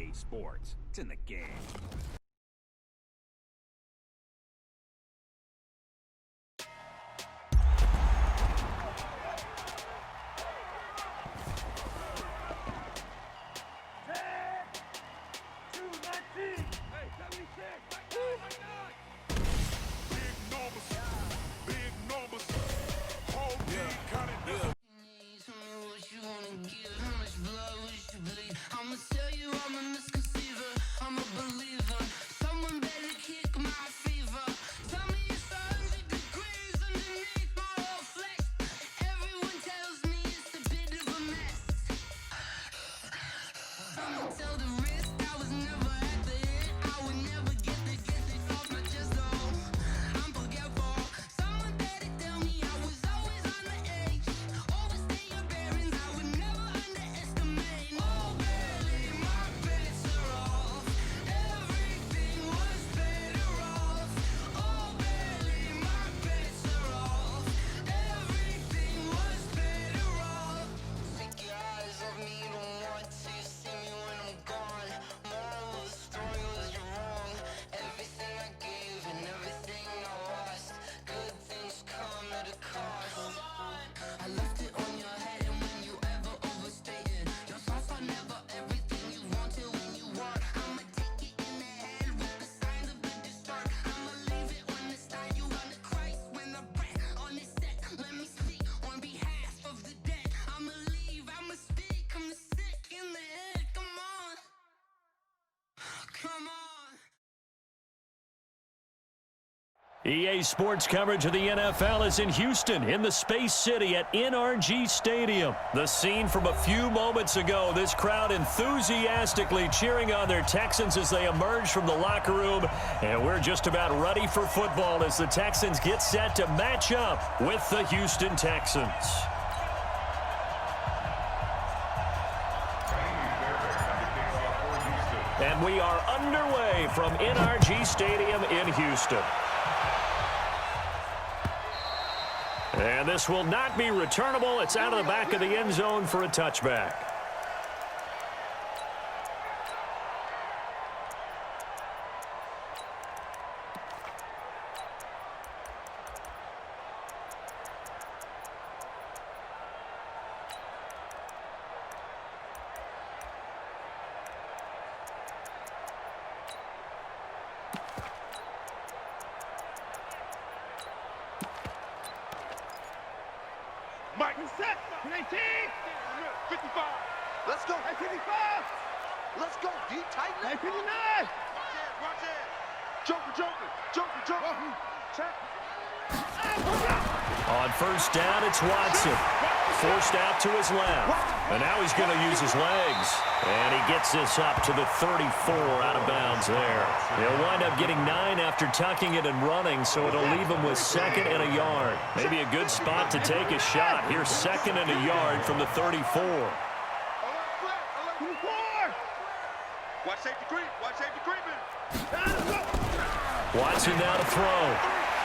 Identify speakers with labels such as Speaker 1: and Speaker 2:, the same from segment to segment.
Speaker 1: EA Sports. It's in the game.
Speaker 2: EA Sports coverage of the NFL is in Houston, in the Space City at NRG Stadium. The scene from a few moments ago, this crowd enthusiastically cheering on their Texans as they emerge from the locker room. And we're just about ready for football as the Texans get set to match up with the Houston Texans. And we are underway from NRG Stadium in Houston. And this will not be returnable. It's out of the back of the end zone for a touchback.
Speaker 3: Mike, set, 19, 55. Let's go. 55. Let's go. Deep, tight. 59. Watch it. Joker. Check.
Speaker 2: On first down, it's Watson. Forced out to his left. And now he's going to use his legs. And he gets this up to the 34 out of bounds there. He'll wind up getting 9 after tucking it and running, so it'll leave him with 2nd and a yard. Maybe a good spot to take a shot. Here's 2nd and a yard from the 34.
Speaker 3: Watch safety creeping.
Speaker 2: Watson now to throw.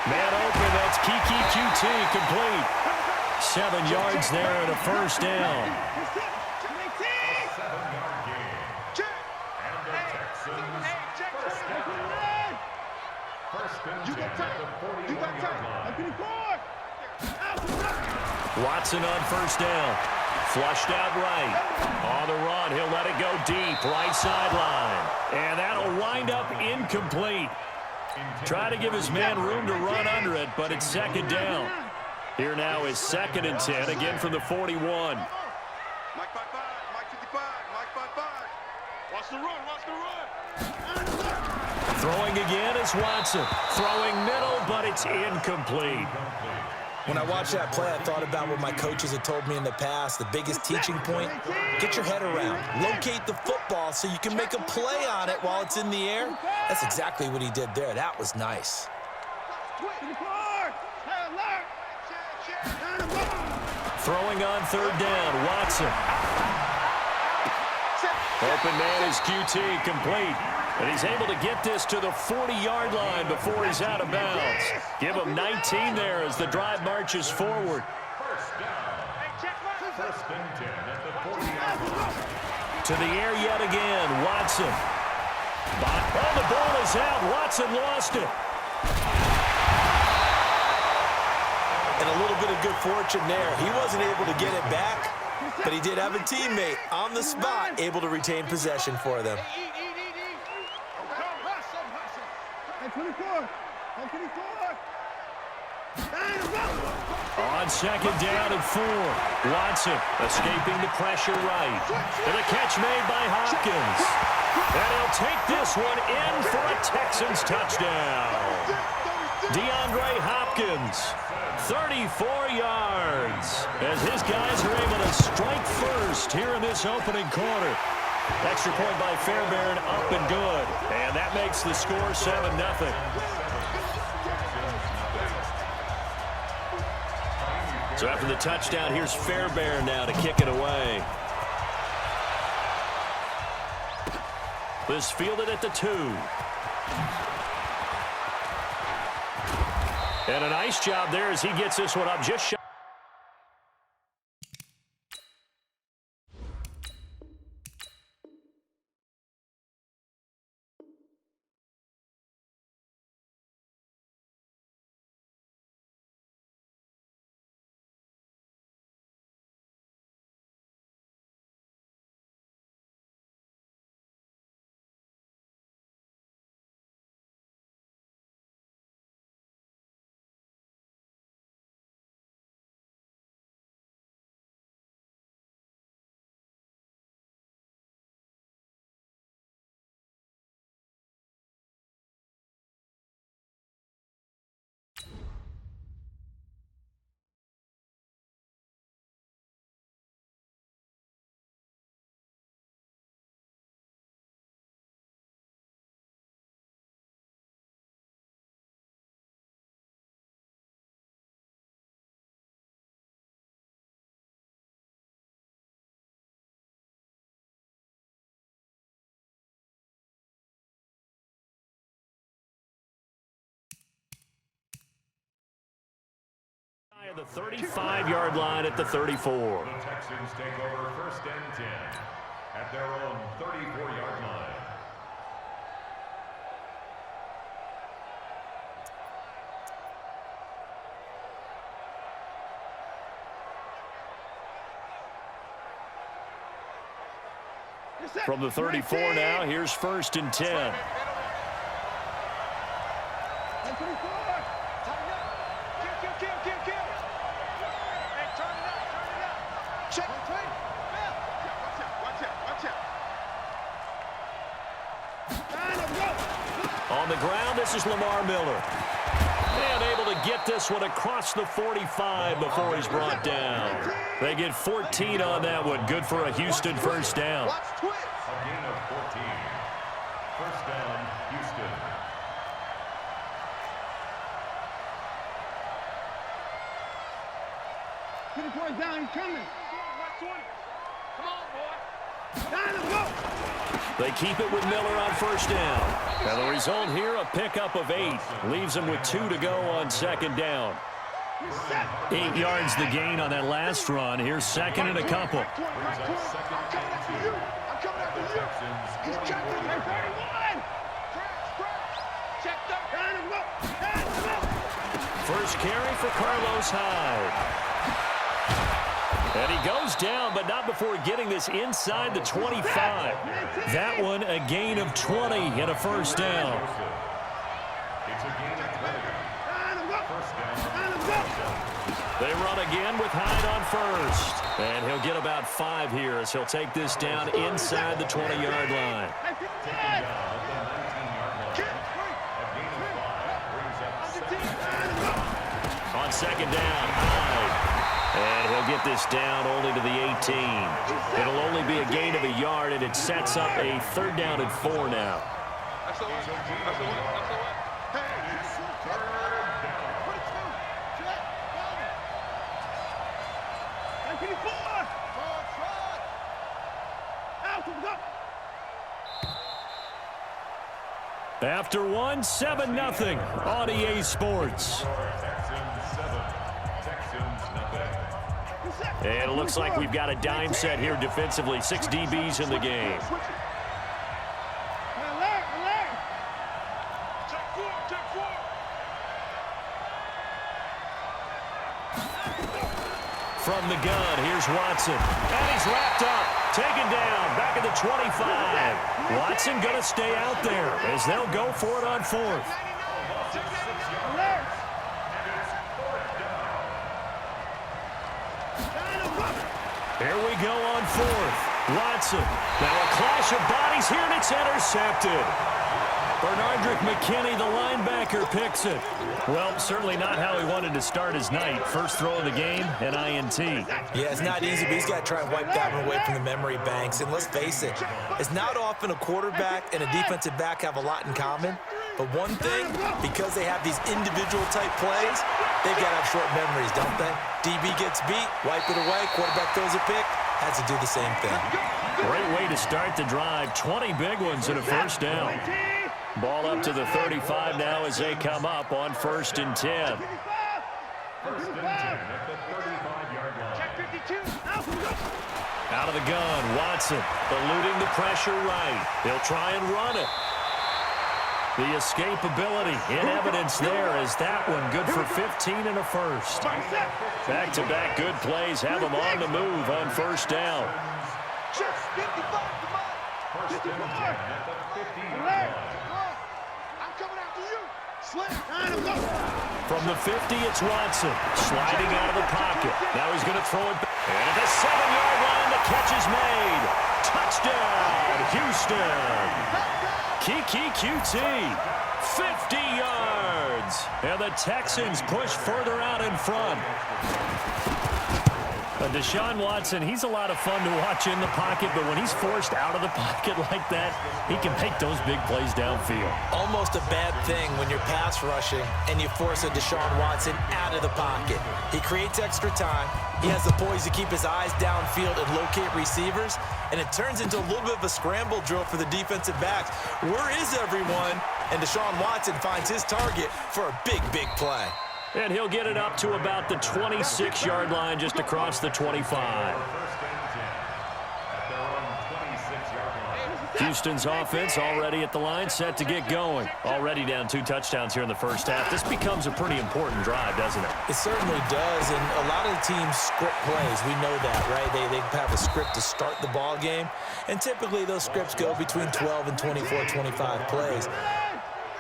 Speaker 2: Man open, that's Kiki QT complete. 7 yards there and a first down. Watson on first down. Flushed out right. On the run, he'll let it go deep. Right sideline. And that'll wind up incomplete. Try to give his man room to run under it, but it's 2nd down. Here now is 2nd and 10, again from the 41.
Speaker 3: Mike 55, Mike 55, Mike 55. Watch the run.
Speaker 2: Throwing again is Watson. Throwing middle, but it's incomplete.
Speaker 4: When I watched that play, I thought about what my coaches had told me in the past. The biggest teaching point, get your head around. Locate the football so you can make a play on it while it's in the air. That's exactly what he did there. That was nice.
Speaker 2: Throwing on 3rd down, Watson. Open man is QT, complete. And he's able to get this to the 40-yard line before he's out of bounds. Give him 19 there as the drive marches forward.
Speaker 5: First and 10 at the 40-yard line.
Speaker 2: to the air yet again. Watson. Oh, the ball is out. Watson lost it.
Speaker 4: And a little bit of good fortune there. He wasn't able to get it back, but he did have a teammate on the spot able to retain possession for them.
Speaker 2: On second down and 4. Watson escaping the pressure right. And a catch made by Hopkins. And he'll take this one in for a Texans touchdown. DeAndre Hopkins, 34 yards, as his guys are able to strike first here in this opening quarter. Extra point by Fairbairn, up and good. And that makes the score 7-0. So after the touchdown, here's Fairbairn now to kick it away. This fielded at the 2. And a nice job there as he gets this one up just shy. The 35-yard line at the 34.
Speaker 5: The Texans take over 1st and 10 at their own 34-yard line.
Speaker 2: From the 34 now, here's 1st and 10. On the ground, this is Lamar Miller. And able to get this one across the 45 before he's brought down. They get 14 on that one. Good for a Houston first down.
Speaker 5: A gain of 14. First down, Houston.
Speaker 6: Get the point down, he's coming. Come on, boy. Down and go.
Speaker 2: They keep it with Miller on 1st down. And the result here, a pickup of 8. Leaves them with 2 to go on 2nd down. 8 yards the gain on that last run. Here's 2nd and a couple.
Speaker 6: I'm coming after you. He's checked in there. 31. Checked up. Down and go.
Speaker 2: First carry for Carlos Hyde. And he goes down, but not before getting this inside the 25. That one, a gain of 20 and a first down.
Speaker 5: It's a gain of 20. First down.
Speaker 2: They run again with Hyde on 1st. And he'll get about 5 here as he'll take this down inside the 20-yard line.
Speaker 5: Taken down at the 19-yard line. A gain of 5 brings up 2nd.
Speaker 2: On 2nd down, Hyde. And he'll get this down only to the 18. It'll only be a gain of a yard, and it sets up a 3rd down and 4 now.
Speaker 3: That's the one. That's the one. That's the one.
Speaker 2: After one, 7-0 on EA Sports.
Speaker 5: Texans 7, Texans nothing.
Speaker 2: And it looks like we've got a dime set here defensively. 6 DBs in the game. From the gun, here's Watson. And he's wrapped up. Taken down. Back at the 25. Watson going to stay out there as they'll go for it on 4th. Here we go on 4th. Watson. Now a clash of bodies here, and it's intercepted. Bernardrick McKinney, the linebacker, picks it. Well, certainly not how he wanted to start his night. First throw of the game, an INT.
Speaker 4: Yeah, it's not easy, but he's got to try and wipe that one away from the memory banks. And let's face it, it's not often a quarterback and a defensive back have a lot in common. But one thing, because they have these individual type plays, they've got to have short memories, don't they? DB gets beat, wipe it away, quarterback throws a pick, has to do the same thing.
Speaker 2: Great way to start the drive. 20 big ones and a first down. Ball up to the 35 now as they come up on 1st and 10.
Speaker 5: First and 10 at the 35-yard line.
Speaker 2: Out of the gun, Watson eluding the pressure right. He'll try and run it. The escapability in evidence there as that one good for 15 and a first. Back-to-back good plays have them on the move on 1st down.
Speaker 5: First and 10 at the 15-yard line.
Speaker 2: From the 50, it's Watson sliding out of the pocket. Now he's going to throw it back. And at the 7-yard line, the catch is made. Touchdown, Houston. Kiki QT, 50 yards. And the Texans push further out in front. Deshaun Watson, he's a lot of fun to watch in the pocket, but when he's forced out of the pocket like that, he can make those big plays downfield.
Speaker 4: Almost a bad thing when you're pass rushing and you force a Deshaun Watson out of the pocket. He creates extra time. He has the poise to keep his eyes downfield and locate receivers, and it turns into a little bit of a scramble drill for the defensive backs. Where is everyone? And Deshaun Watson finds his target for a big, big play.
Speaker 2: And he'll get it up to about the 26-yard line just across the 25. Houston's offense already at the line, set to get going. Already down 2 touchdowns here in the first half. This becomes a pretty important drive, doesn't it?
Speaker 4: It certainly does, and a lot of the teams script plays. We know that, right? They have a script to start the ball game, and typically those scripts go between 12 and 24, 25 plays.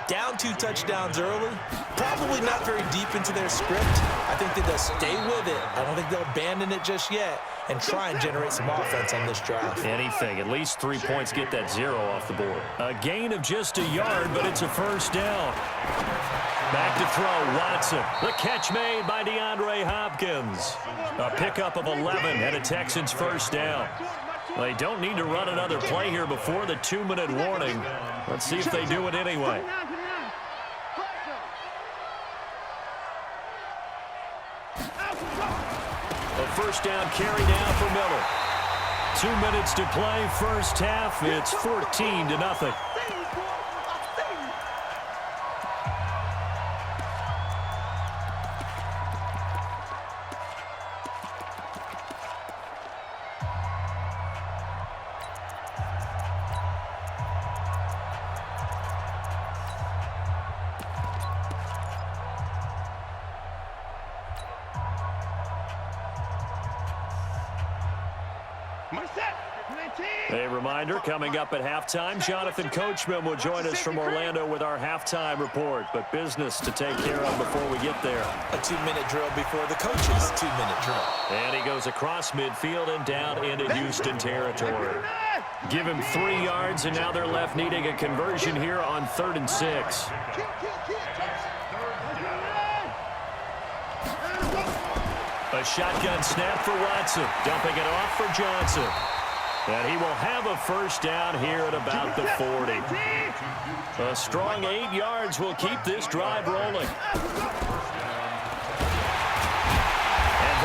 Speaker 4: Down 2 touchdowns early, probably not very deep into their script. I think that they'll stay with it. I don't think they'll abandon it just yet and try and generate some offense on this drive.
Speaker 2: Anything. At least 3 points, get that 0 off the board. A gain of just a yard, but it's a first down. Back to throw, Watson. The catch made by DeAndre Hopkins. A pickup of 11 and a Texans first down. They don't need to run another play here before the 2-minute warning. Let's see if they do it anyway. A first down carry down for Miller. 2 minutes to play, first half. It's 14-0. A reminder, coming up at halftime, Jonathan Coachman will join us from Orlando with our halftime report. But business to take care of before we get there.
Speaker 4: A 2-minute drill before the coach's 2-minute drill.
Speaker 2: And he goes across midfield and down into Houston territory. Give him 3 yards, and now they're left needing a conversion here on 3rd and 6. A shotgun snap for Watson, dumping it off for Johnson. And he will have a first down here at about the 40. A strong 8 yards will keep this drive rolling. And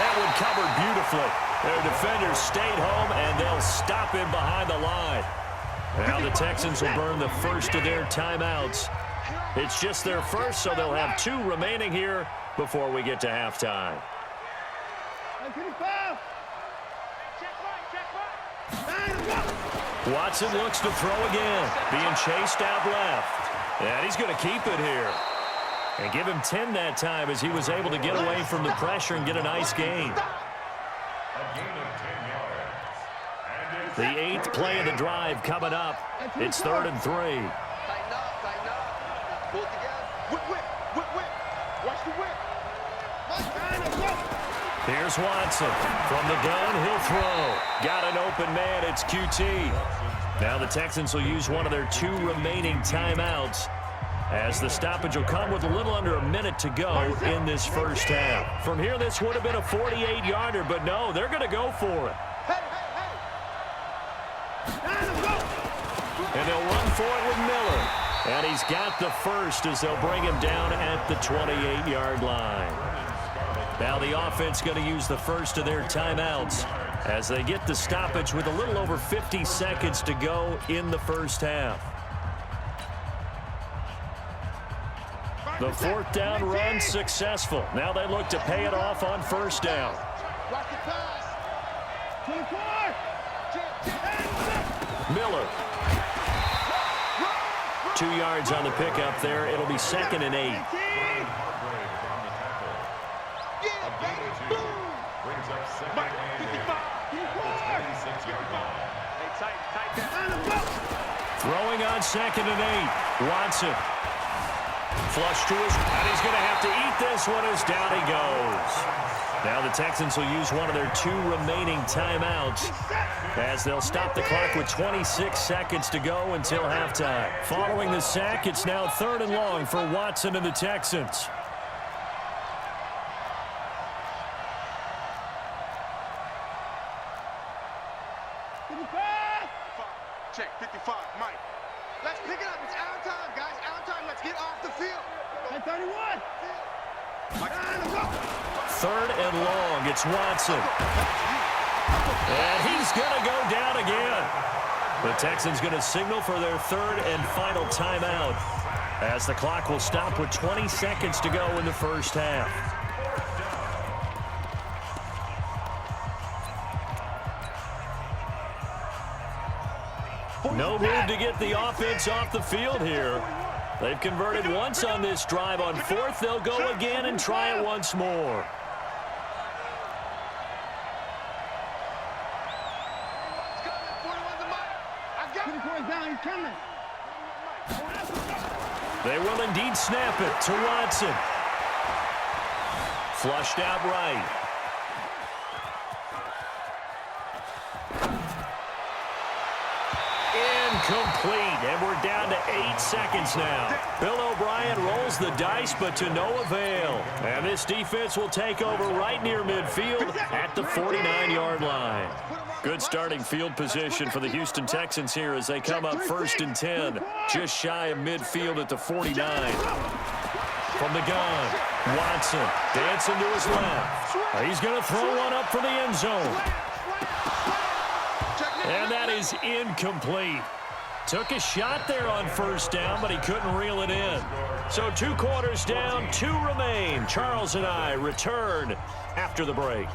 Speaker 2: that one covered beautifully. Their defenders stayed home, and they'll stop him behind the line. Now the Texans will burn the first of their timeouts. It's just their first, so they'll have 2 remaining here before we get to halftime.
Speaker 6: 25.
Speaker 2: Watson looks to throw again, being chased out left. And he's going to keep it here. And give him 10 that time as he was able to get away from the pressure and get a nice gain. The 8th play of the drive coming up. It's 3rd and 3.
Speaker 3: Tighten up, tighten up. Pull it together. Whip. Watch the whip.
Speaker 2: Here's Watson. From the gun, he'll throw. Got an open man. It's QT. Now the Texans will use one of their 2 remaining timeouts, as the stoppage will come with a little under a minute to go in this first half. From here, this would have been a 48-yarder, but no, they're going to go for it. And they'll run for it with Miller. And he's got the first as they'll bring him down at the 28-yard line. Now the offense going to use the first of their timeouts as they get the stoppage with a little over 50 seconds to go in the first half. The 4th down run successful. Now they look to pay it off on first down.
Speaker 6: Watch the pass. 24.
Speaker 2: Miller. 2 yards on the pickup there. It'll be 2nd and 8. Throwing on 2nd and 8. Watson. Flush to his, and he's going to have to eat this one as down he goes. Now the Texans will use one of their 2 remaining timeouts as they'll stop the clock with 26 seconds to go until halftime. Following the sack, it's now 3rd and long for Watson and the Texans.
Speaker 3: Check, 55, Mike. Let's pick it up. It's our time, guys. Our time. Let's get off the field.
Speaker 6: 31.
Speaker 2: 3rd and long. It's Watson. And he's going to go down again. The Texans going to signal for their 3rd and final timeout as the clock will stop with 20 seconds to go in the first half. No room to get the offense off the field here. They've converted once on this drive. On 4th, they'll go again and try it once more. They will indeed snap it to Watson. Flushed out right. Incomplete, and we're down to 8 seconds now. Bill O'Brien rolls the dice, but to no avail. And this defense will take over right near midfield at the 49-yard line. Good starting field position for the Houston Texans here as they come up 1st and 10, just shy of midfield at the 49. From the gun, Watson dancing to his left. He's going to throw one up for the end zone. And that is incomplete. Took a shot there on 1st down, but he couldn't reel it in. So 2 quarters down, 2 remain. Charles and I return after the break.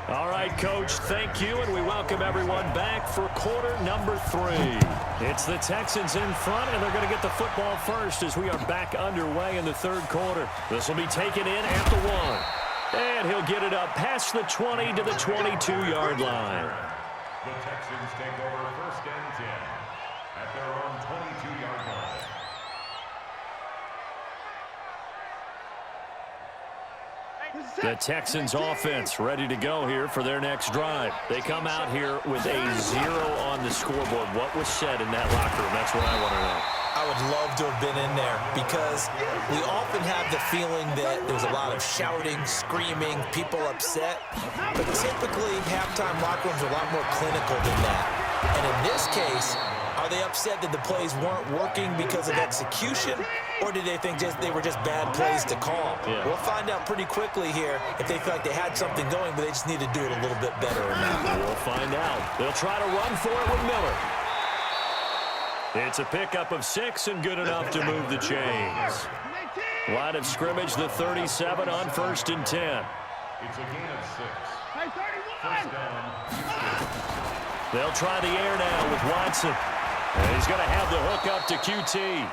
Speaker 2: All right, Coach, thank you, and we welcome everyone back for quarter number 3. It's the Texans in front, and they're going to get the football first as we are back underway in the 3rd quarter. This will be taken in at the 1. And he'll get it up past the 20 to the 22-yard line.
Speaker 5: The Texans take over 1st and 10 at their own 22-yard line.
Speaker 2: The Texans offense ready to go here for their next drive. They come out here with a 0 on the scoreboard. What was said in that locker room? That's what I want to know.
Speaker 4: I would love to have been in there because we often have the feeling that there's a lot of shouting, screaming, people upset. But typically, halftime locker rooms are a lot more clinical than that. And in this case, are they upset that the plays weren't working because of execution, or did they think they were just bad plays to call?
Speaker 2: Yeah.
Speaker 4: We'll find out pretty quickly here if they feel like they had something going, but they just need to do it a little bit better or not.
Speaker 2: We'll find out. They'll try to run for it with Miller. It's a pickup of 6 and good enough to move the chains. Line of scrimmage, the 37 on 1st and 10.
Speaker 5: It's a gain of 6.
Speaker 6: Hey, 31.
Speaker 2: They'll try the air now with Watson. And he's going to have the hook up to QT.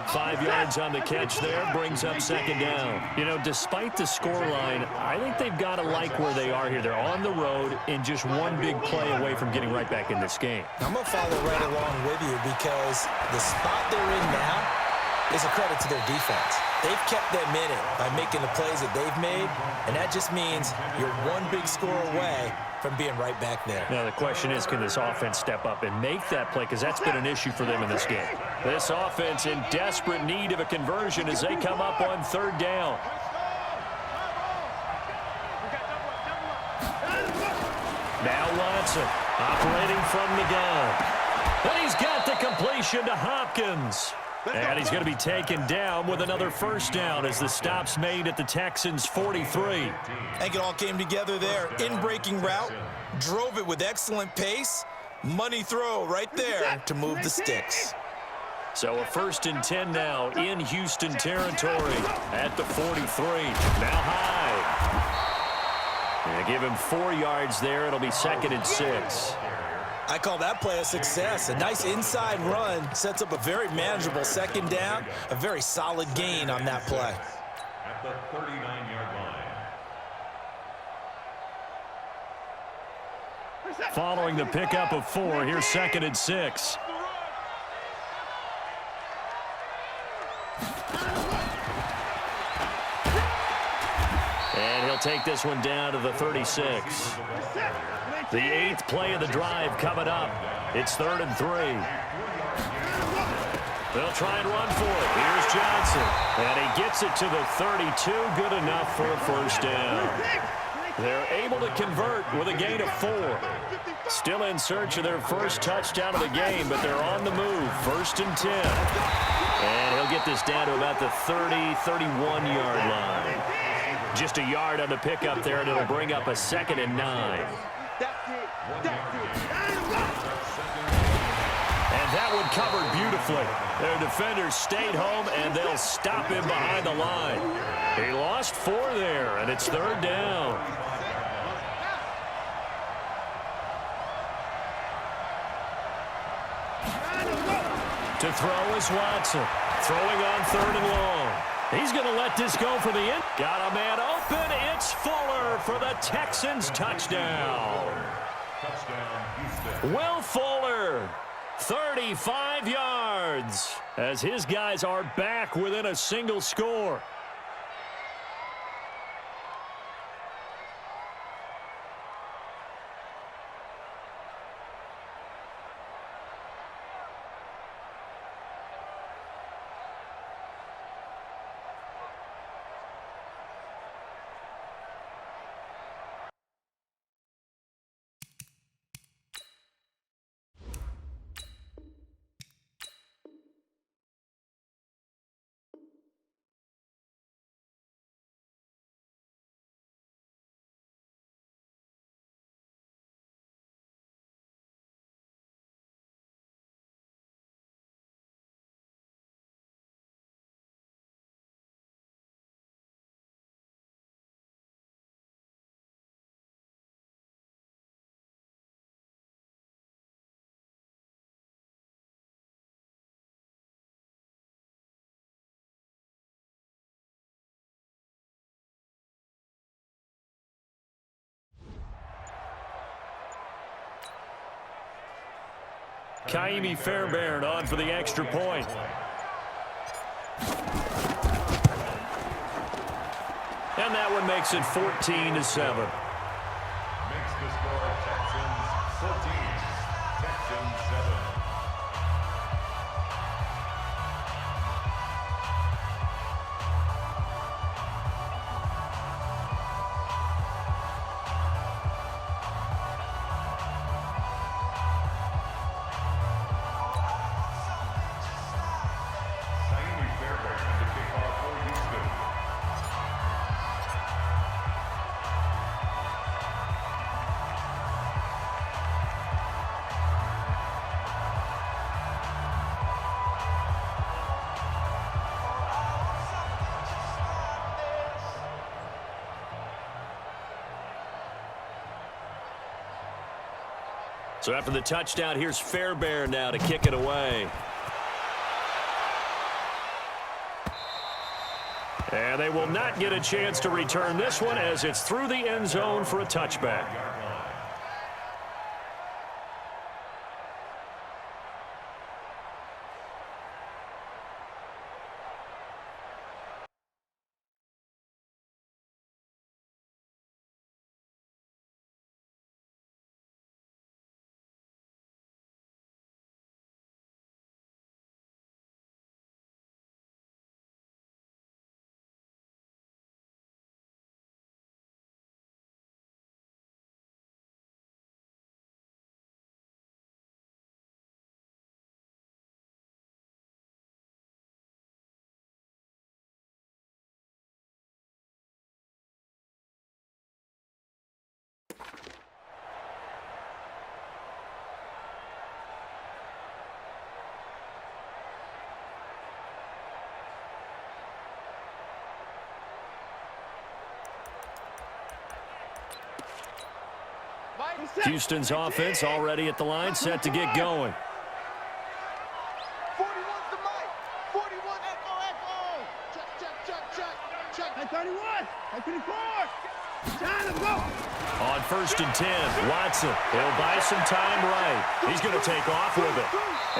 Speaker 2: 5 yards on the catch there, brings up second down. You know, despite the scoreline, I think they've got to like where they are here. They're on the road and just one big play away from getting right back in this game.
Speaker 4: I'm going to follow right along with you because the spot they're in now is a credit to their defense. They've kept them in it by making the plays that they've made, and that just means you're one big score away from being right back there.
Speaker 2: Now, the question is, can this offense step up and make that play? Because that's been an issue for them in this game. This offense in desperate need of a conversion as they come up on third down. Now Watson operating from the gun. And he's got the completion to Hopkins. And he's going to be taken down with another first down as the stop's made at the Texans' 43.
Speaker 4: I think it all came together there. In-breaking route, drove it with excellent pace. Money throw right there to move the sticks.
Speaker 2: So a 1st and 10 now in Houston territory at the 43. Now high. And give him 4 yards there. It'll be 2nd and 6.
Speaker 4: I call that play a success. A nice inside run sets up a very manageable second down. A very solid gain on that play.
Speaker 5: At the 39-yard line.
Speaker 2: Following the pickup of 4, here's 2nd and 6. And he'll take this one down to the 36. The 8th play of the drive coming up. It's 3rd and 3. They'll try and run for it. Here's Johnson. And he gets it to the 32. Good enough for a first down. They're able to convert with a gain of 4. Still in search of their first touchdown of the game, but they're on the move. 1st and 10. And he'll get this down to about the 30, 31-yard line. Just a yard on the pickup there, and it'll bring up a 2nd and 9. And that one covered beautifully. Their defenders stayed home, and they'll stop him behind the line. He lost 4 there, and it's 3rd down. To throw is Watson. Throwing on 3rd and long. He's going to let this go for the end. Got a man open. It's Fuller for the Texans touchdown. Will Fuller, 35 yards, as his guys are back within a single score. Kaimi Fairbairn on for the extra point. And that one makes it 14-7.
Speaker 5: Makes the score Texans 14, Texans 7.
Speaker 2: So after the touchdown, here's Fairbairn now to kick it away. And they will not get a chance to return this one as it's through the end zone for a touchback. Houston's offense already at the line, set to get going.
Speaker 3: 41's the mic. 41, echo. Check.
Speaker 6: Hey, 31. Hey, 24. Time to go.
Speaker 2: On 1st and 10, Watson. He'll buy some time right. He's going to take off with it.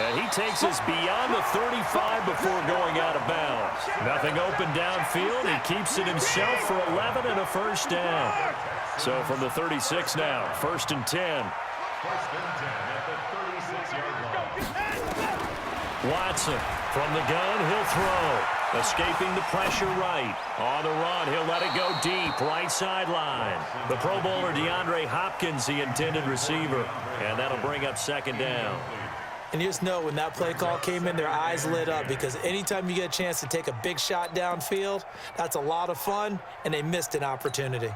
Speaker 2: And he takes us beyond the 35 before going out of bounds. Nothing open downfield. He keeps it himself for 11 and a first down. So from the 36 now, 1st and 10.
Speaker 5: 1st and 10 at the 36-yard line.
Speaker 2: Watson from the gun, he'll throw. Escaping the pressure right. On the run, he'll let it go deep, right sideline. The Pro Bowler DeAndre Hopkins, the intended receiver. And that'll bring up 2nd down.
Speaker 4: And you just know when that play call came in, their eyes lit up because anytime you get a chance to take a big shot downfield, that's a lot of fun, and they missed an opportunity.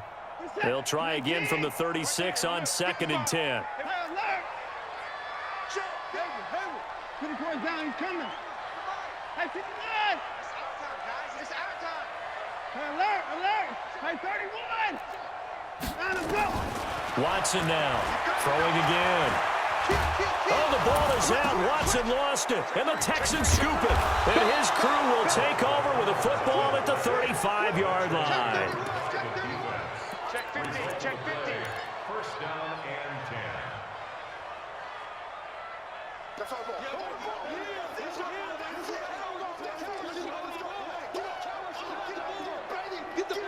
Speaker 2: They'll try again from the 36 on 2nd and 10.
Speaker 6: Hey, alert. Check. Hey. 24 down, he's coming. Hey, 59.
Speaker 3: It's our time, guys. It's our time.
Speaker 6: Hey, alert. Hey, 31. Time to go.
Speaker 2: Watson now, throwing again. Oh, the ball is out. Watson lost it, and the Texans scoop it. And his crew will take over with a football at the 35-yard line.
Speaker 3: Check 50.
Speaker 5: 1st down and 10.
Speaker 3: That's our ball. Get the ball.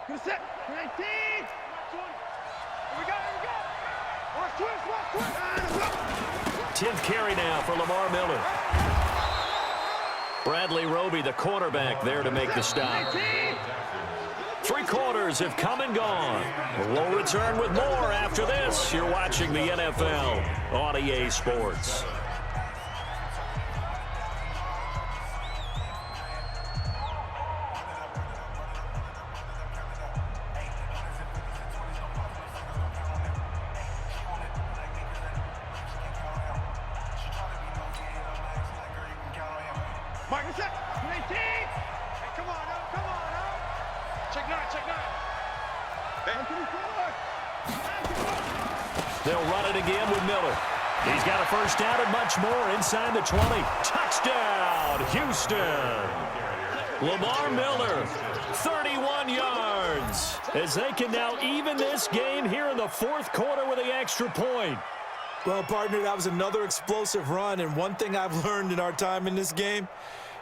Speaker 6: Good set. 19. Here we go. Watch
Speaker 2: 10th carry now for Lamar Miller. Bradley Roby, the cornerback, there to make the stop. 3 quarters have come and gone. We'll return with more after this. You're watching the NFL on EA Sports.
Speaker 6: Mark set. 19.
Speaker 3: Hey, come on. Check 9.
Speaker 2: They'll run it again with Miller. He's got a first down and much more inside the 20. Touchdown, Houston. Lamar Miller, 31 yards, as they can now even this game here in the 4th quarter with the extra point.
Speaker 4: Well, partner, that was another explosive run, and one thing I've learned in our time in this game,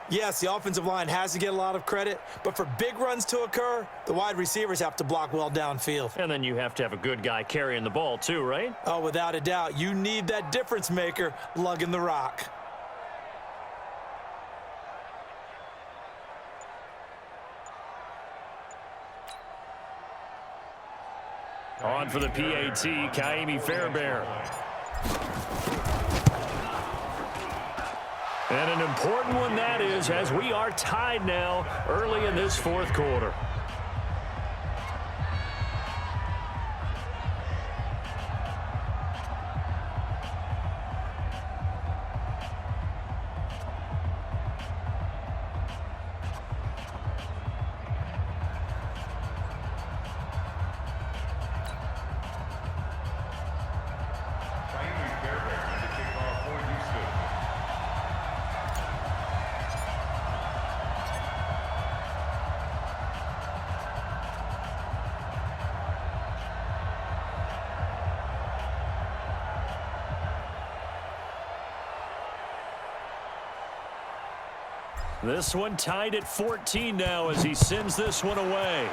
Speaker 4: Yes, the offensive line has to get a lot of credit, but for big runs to occur, the wide receivers have to block well downfield.
Speaker 2: And then you have to have a good guy carrying the ball too, right?
Speaker 4: Oh, without a doubt. You need that difference maker lugging the rock.
Speaker 2: On for the PAT, Kaimi Fairbairn. And an important one that is, as we are tied now early in this fourth quarter. This one tied at 14 now as he sends this one away.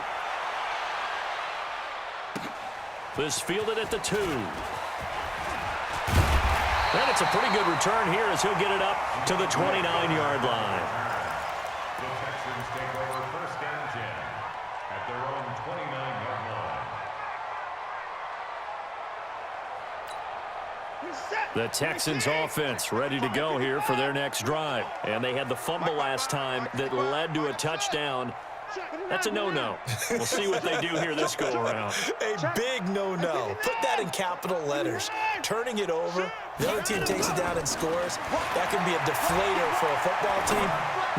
Speaker 2: This fielded at the 2. And it's a pretty good return here as he'll get it up to the 29-yard line.
Speaker 5: The Texans take over first and 10 at their own 29-yard line.
Speaker 2: The Texans offense ready to go here for their next drive. And they had the fumble last time that led to a touchdown. That's a no-no. We'll see what they do here this go-around.
Speaker 4: A big no-no. Put that in capital letters. Turning it over, the other team takes it down and scores. That can be a deflator for a football team.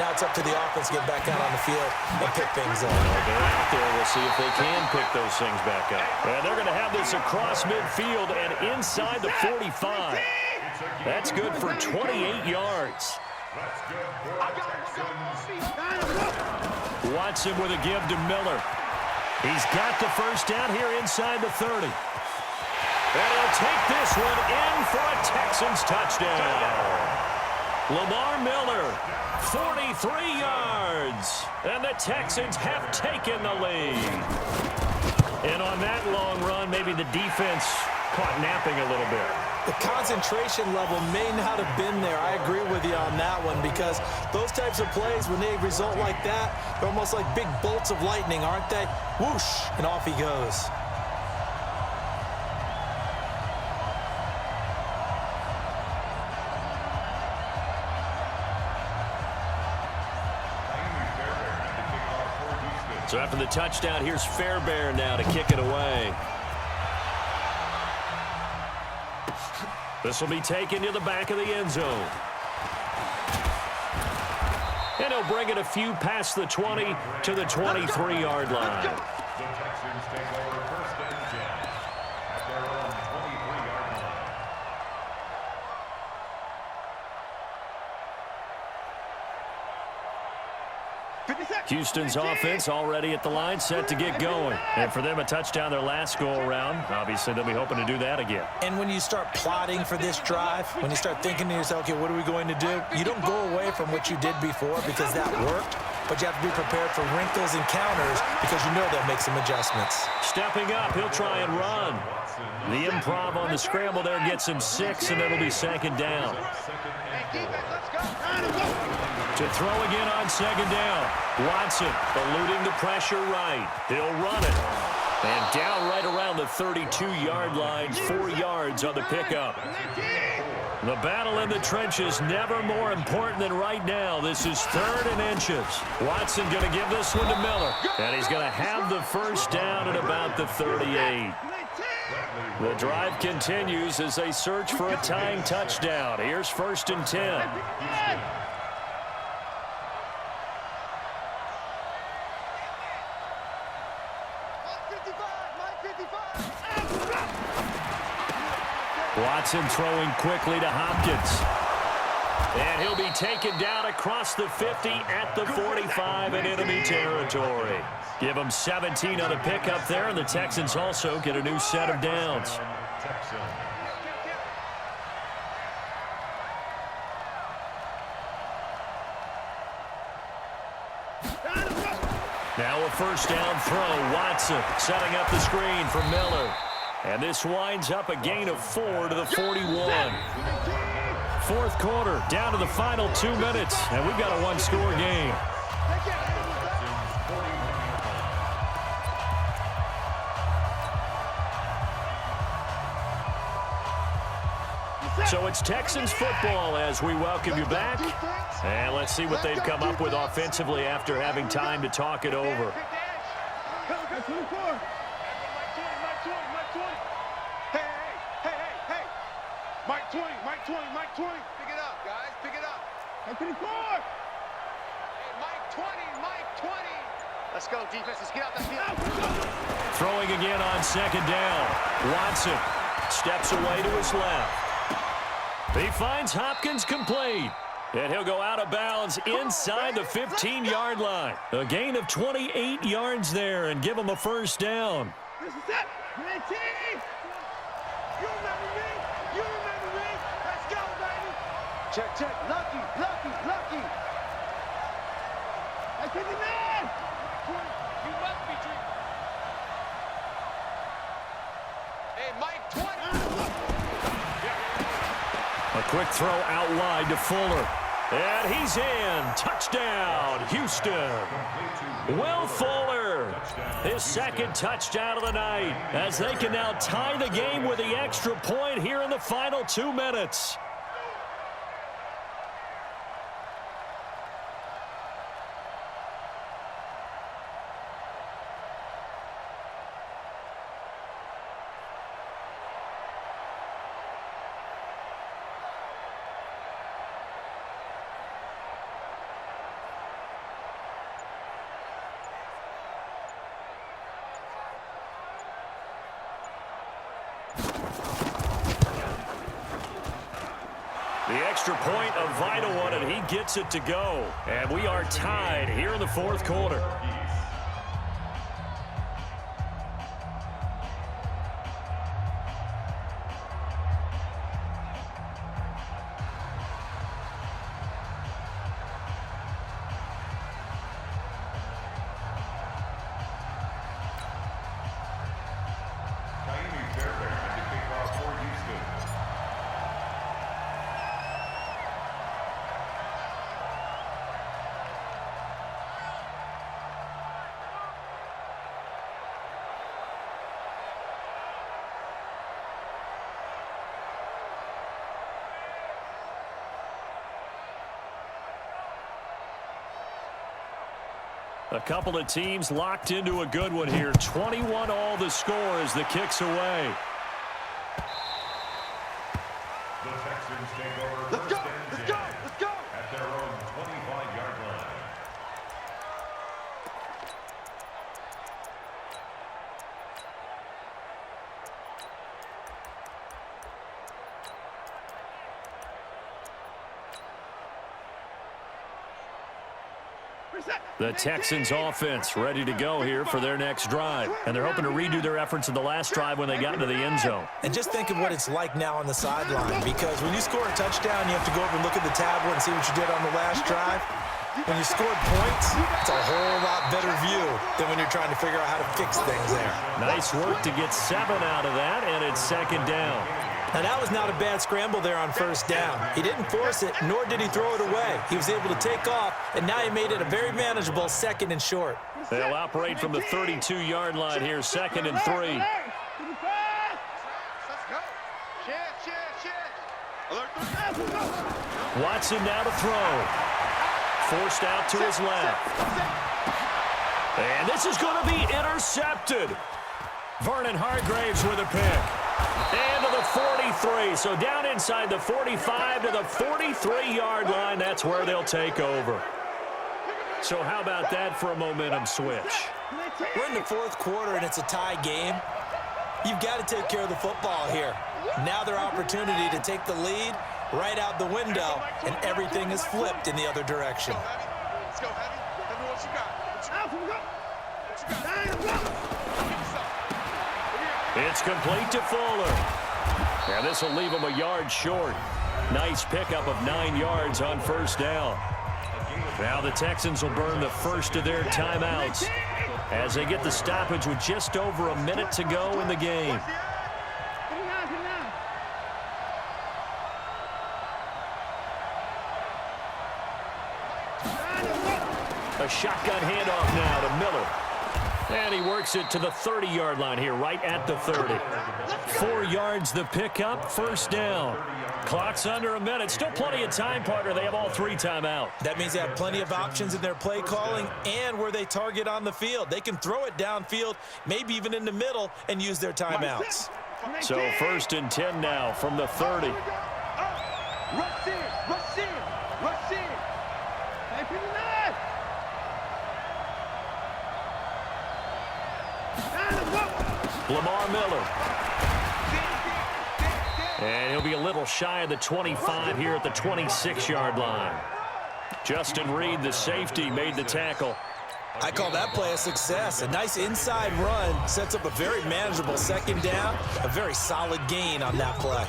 Speaker 4: Now it's up to the offense to get back out on the field and pick things up.
Speaker 2: They're out there. We'll see if they can pick those things back up. And they're going to have this across midfield and inside the 45. That's good for 28 yards.
Speaker 5: That's good for the Texans.
Speaker 2: Watson with a give to Miller. He's got the first down here inside the 30. And he'll take this one in for a Texans touchdown. Lamar Miller, 43 yards. And the Texans have taken the lead. And on that long run, maybe the defense caught napping a little bit.
Speaker 4: The concentration level may not have been there. I agree with you on that one because those types of plays, when they result like that, they're almost like big bolts of lightning, aren't they? Whoosh, and off he goes.
Speaker 2: So after the touchdown, here's Fairbairn now to kick it away. This will be taken to the back of the end zone. And he'll bring it a few past the 20 to the 23-yard line.
Speaker 5: The Texans take over first and 10 at their own 23-yard line.
Speaker 2: Houston's offense already at the line, set to get going. And for them, a touchdown their last go-around. Obviously, they'll be hoping to do that again.
Speaker 4: And when you start plotting for this drive, when you start thinking to yourself, okay, what are we going to do? You don't go away from what you did before because that worked, but you have to be prepared for wrinkles and counters because you know they'll make some adjustments.
Speaker 2: Stepping up, he'll try and run. The improv on the scramble there gets him 6, and it'll be second down. To throw again on second down. Watson eluding the pressure right. He'll run it. And down right around the 32-yard line, 4 yards on the pickup. The battle in the trenches never more important than right now. This is 3rd and inches. Watson going to give this one to Miller. And he's going to have the first down at about the 38. The drive continues as they search for a tying touchdown. Here's 1st and 10. Watson throwing quickly to Hopkins. And he'll be taken down across the 50 at the 45 in enemy territory. Give him 17 on the pickup there, and the Texans also get a new set of downs. Now a first down throw. Watson setting up the screen for Miller. And this winds up a gain of 4 to the 41. Fourth quarter, down to the final 2 minutes, and we've got a one-score game. So it's Texans football as we welcome you back. And let's see what they've come up with offensively after having time to talk it over.
Speaker 3: Mike 20, Mike 20, Mike 20. Pick it up, guys. Pick it up.
Speaker 6: Mike 24.
Speaker 3: Hey, Mike 20, Mike 20. Let's go, defense. Let's get out that field.
Speaker 2: Throwing again on second down. Watson steps away to his left. He finds Hopkins complete. And he'll go out of bounds inside the 15-yard line. A gain of 28 yards there and give him a first down.
Speaker 6: This is it. 19. You remember me? You remember me? Let's go, baby.
Speaker 3: Check, check. Lucky, lucky, lucky.
Speaker 6: I can deny. You must be dreaming.
Speaker 3: Hey, Mike 20.
Speaker 2: A quick throw out wide to Fuller. And he's in. Touchdown, Houston. Will Fuller, his second touchdown of the night, as they can now tie the game with the extra point here in the final 2 minutes. The extra point, a vital one, and he gets it to go. And we are tied here in the fourth quarter. A couple of teams locked into a good one here. 21 all the score as the kick's away.
Speaker 5: The Texans take over
Speaker 3: Let's go,
Speaker 5: first and
Speaker 3: let's
Speaker 5: 10
Speaker 3: go, let's go.
Speaker 5: at their own 25-yard line.
Speaker 2: The Texans offense ready to go here for their next drive. And they're hoping to redo their efforts in the last drive when they got into the end zone.
Speaker 4: And just think of what it's like now on the sideline, because when you score a touchdown, you have to go over and look at the tablet and see what you did on the last drive. When you scored points, it's a whole lot better view than when you're trying to figure out how to fix things there.
Speaker 2: Nice work to get 7 out of that, and it's second down.
Speaker 4: Now, that was not a bad scramble there on first down. He didn't force it, nor did he throw it away. He was able to take off, and now he made it a very manageable second and short.
Speaker 2: They'll operate from the 32-yard line here, second and 3.
Speaker 3: Let's go. Shift, shift, shift. Alert.
Speaker 2: Watson now to throw. Forced out to his left. And this is going to be intercepted. Vernon Hargraves with a pick. And to the 43. So down inside the 45 to the 43-yard line. That's where they'll take over. So how about that for a momentum switch?
Speaker 4: We're in the fourth quarter, and it's a tie game. You've got to take care of the football here. Now their opportunity to take the lead right out the window, and everything is flipped in the other direction.
Speaker 3: Let's go, Heavy. Heavy, what you got?
Speaker 2: It's complete to Fuller. And this will leave him a yard short. Nice pickup of 9 yards on first down. Now the Texans will burn the first of their timeouts as they get the stoppage with just over a minute to go in the game. A shotgun handoff now to Miller. And he works it to the 30-yard line here, right at the 30. 4 yards the pickup, first down. Clock's under a minute. Still plenty of time, partner. They have all 3 timeouts.
Speaker 4: That means they have plenty of options in their play calling and where they target on the field. They can throw it downfield, maybe even in the middle, and use their timeouts.
Speaker 2: So 1st and 10 now from the 30.
Speaker 6: Rush in, rush in, rush in. Hey, pick it up.
Speaker 2: Lamar Miller. And he'll be a little shy of the 25 here at the 26-yard line. Justin Reed, the safety, made the tackle.
Speaker 4: I call that play a success. A nice inside run sets up a very manageable second down. A very solid gain on that play.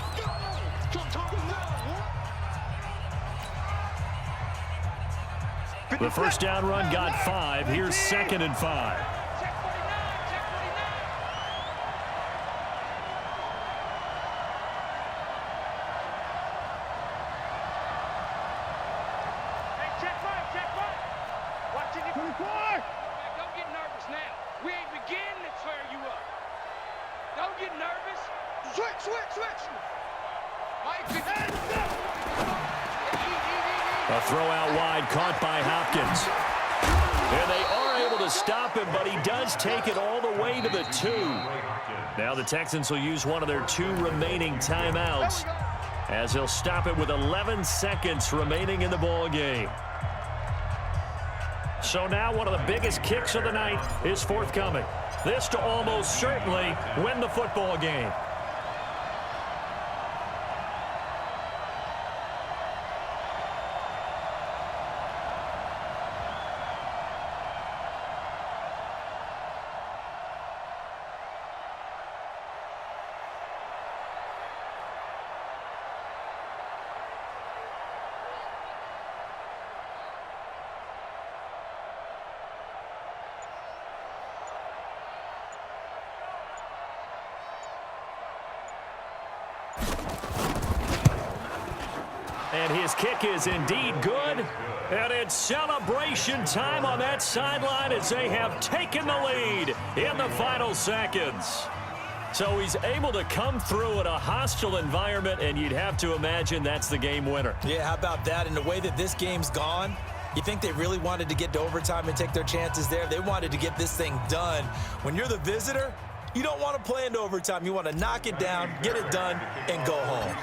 Speaker 2: The first down run got 5. Here's 2nd and 5. A throw out wide, caught by Hopkins. And they are able to stop him, but he does take it all the way to the 2. Now the Texans will use one of their 2 remaining timeouts as they'll stop it with 11 seconds remaining in the ball game. So now one of the biggest kicks of the night is forthcoming. This to almost certainly win the football game. And his kick is indeed good. And it's celebration time on that sideline as they have taken the lead in the final seconds. So he's able to come through in a hostile environment, and you'd have to imagine that's the game winner.
Speaker 4: Yeah, how about that? And the way that this game's gone, you think they really wanted to get to overtime and take their chances there? They wanted to get this thing done. When you're the visitor, you don't want to play into overtime. You want to knock it down, get it done, and go home.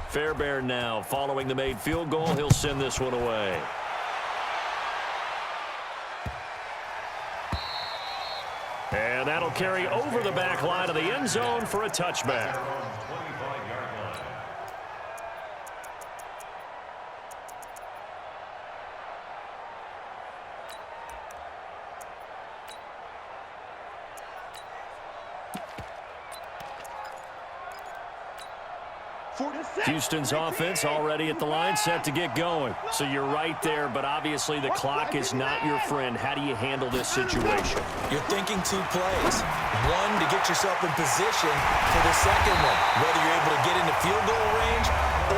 Speaker 2: Fairbairn now following the made field goal. He'll send this one away. And that'll carry over the back line of the end zone for a touchback. Houston's offense already at the line, set to get going. So you're right there, but obviously the clock is not your friend. How do you handle this situation?
Speaker 4: You're thinking 2 plays. One, to get yourself in position for the second one, whether you're able to get into field goal range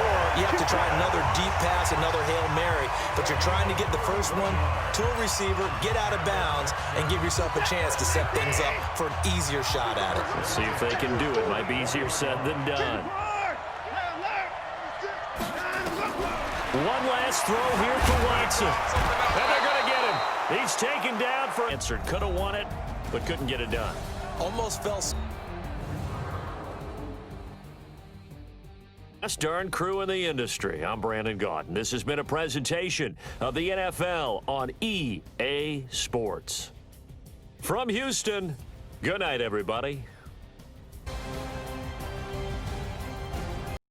Speaker 4: or you have to try another deep pass, another Hail Mary. But you're trying to get the first one to a receiver, get out of bounds, and give yourself a chance to set things up for an easier shot at it.
Speaker 2: Let's see if they can do it. Might be easier said than done. One last throw here for Watson. And they're going to get him. He's taken down for answered. Could have won it, but couldn't get it done.
Speaker 4: Almost fell.
Speaker 2: Best darn crew in the industry. I'm Brandon Gaudin. This has been a presentation of the NFL on EA Sports. From Houston, good night, everybody.